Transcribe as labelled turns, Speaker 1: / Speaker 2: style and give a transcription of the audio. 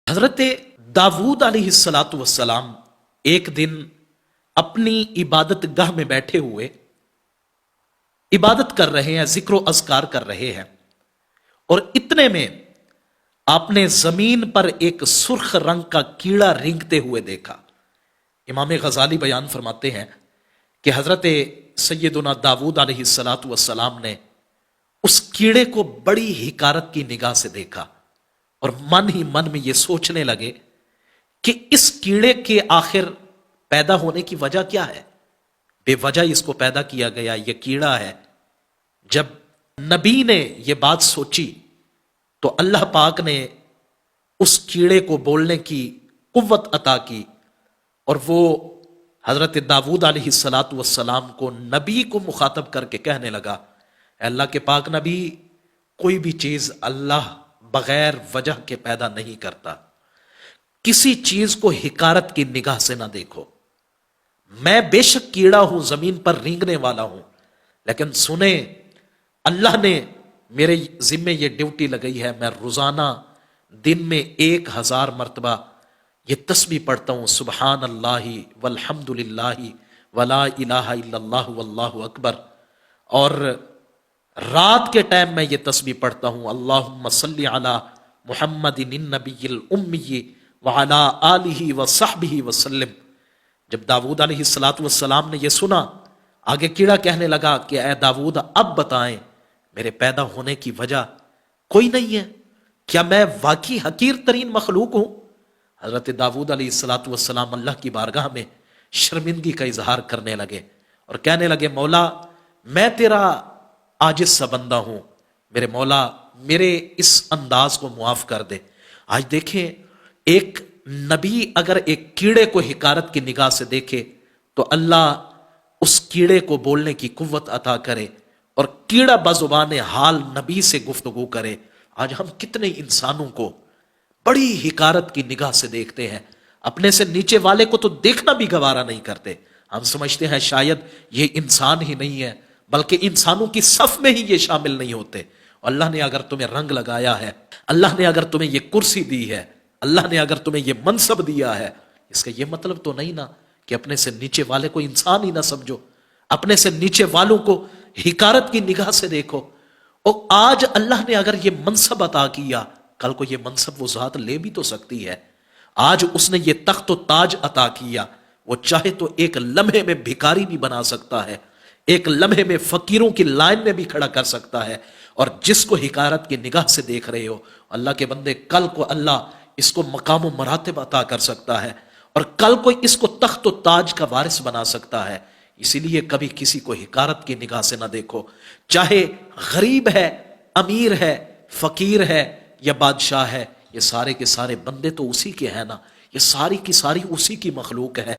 Speaker 1: حضرت داود علیہ السلاۃ والسلام ایک دن اپنی عبادت گاہ میں بیٹھے ہوئے عبادت کر رہے ہیں، ذکر و اذکار کر رہے ہیں، اور اتنے میں آپ نے زمین پر ایک سرخ رنگ کا کیڑا رینگتے ہوئے دیکھا۔ امام غزالی بیان فرماتے ہیں کہ حضرت سیدنا داود علیہ السلاۃ والسلام نے اس کیڑے کو بڑی حکارت کی نگاہ سے دیکھا اور من ہی من میں یہ سوچنے لگے کہ اس کیڑے کے آخر پیدا ہونے کی وجہ کیا ہے؟ بے وجہ اس کو پیدا کیا گیا، یہ کیڑا ہے۔ جب نبی نے یہ بات سوچی تو اللہ پاک نے اس کیڑے کو بولنے کی قوت عطا کی، اور وہ حضرت داود علیہ السلاۃ والسلام کو، نبی کو مخاطب کر کے کہنے لگا، اے اللہ کے پاک نبی، کوئی بھی چیز اللہ بغیر وجہ کے پیدا نہیں کرتا، کسی چیز کو حکارت کی نگاہ سے نہ دیکھو۔ میں بے شک کیڑا ہوں، زمین پر رینگنے والا ہوں، لیکن سنیں، اللہ نے میرے ذمے یہ ڈیوٹی لگئی ہے، میں روزانہ دن میں 1000 مرتبہ یہ تسبیح پڑھتا ہوں، سبحان اللہ والحمد للہ ولا الہ الا اللہ واللہ اکبر، اور رات کے ٹائم میں یہ تسبیح پڑھتا ہوں، اللہم صلی علی محمد النبی الامی وعلی آلہ وصحبہ وسلم۔ جب داود علیہ الصلاۃ والسلام نے یہ سنا، آگے کیڑا کہنے لگا کہ اے داود، اب بتائیں میرے پیدا ہونے کی وجہ کوئی نہیں ہے، کیا میں واقعی حقیر ترین مخلوق ہوں؟ حضرت داود علیہ الصلاۃ والسلام اللہ کی بارگاہ میں شرمندگی کا اظہار کرنے لگے اور کہنے لگے، مولا میں تیرا عاجز سا بندہ ہوں، میرے مولا میرے اس انداز کو معاف کر دے۔ آج دیکھیں، ایک نبی اگر ایک کیڑے کو حکارت کی نگاہ سے دیکھے تو اللہ اس کیڑے کو بولنے کی قوت عطا کرے، اور کیڑا بزبان حال نبی سے گفتگو کرے۔ آج ہم کتنے انسانوں کو بڑی حکارت کی نگاہ سے دیکھتے ہیں، اپنے سے نیچے والے کو تو دیکھنا بھی گوارا نہیں کرتے۔ ہم سمجھتے ہیں شاید یہ انسان ہی نہیں ہے، بلکہ انسانوں کی صف میں ہی یہ شامل نہیں ہوتے۔ اللہ نے اگر تمہیں رنگ لگایا ہے، اللہ نے اگر تمہیں یہ کرسی دی ہے، اللہ نے اگر تمہیں یہ منصب دیا ہے، اس کا یہ مطلب تو نہیں نا کہ اپنے سے نیچے والے کو انسان ہی نہ سمجھو، اپنے سے نیچے والوں کو حکارت کی نگاہ سے دیکھو۔ اور آج اللہ نے اگر یہ منصب عطا کیا، کل کو یہ منصب وہ ذات لے بھی تو سکتی ہے۔ آج اس نے یہ تخت و تاج عطا کیا، وہ چاہے تو ایک لمحے میں بھکاری بھی بنا سکتا ہے، ایک لمحے میں فقیروں کی لائن میں بھی کھڑا کر سکتا ہے۔ اور جس کو حکارت کی نگاہ سے دیکھ رہے ہو، اللہ کے بندے، کل کو اللہ اس کو مقام و مراتب عطا کر سکتا ہے، اور کل کو اس کو تخت و تاج کا وارث بنا سکتا ہے۔ اسی لیے کبھی کسی کو حکارت کی نگاہ سے نہ دیکھو، چاہے غریب ہے، امیر ہے، فقیر ہے یا بادشاہ ہے، یہ سارے کے سارے بندے تو اسی کے ہیں نا، یہ ساری کی ساری اسی کی مخلوق ہے۔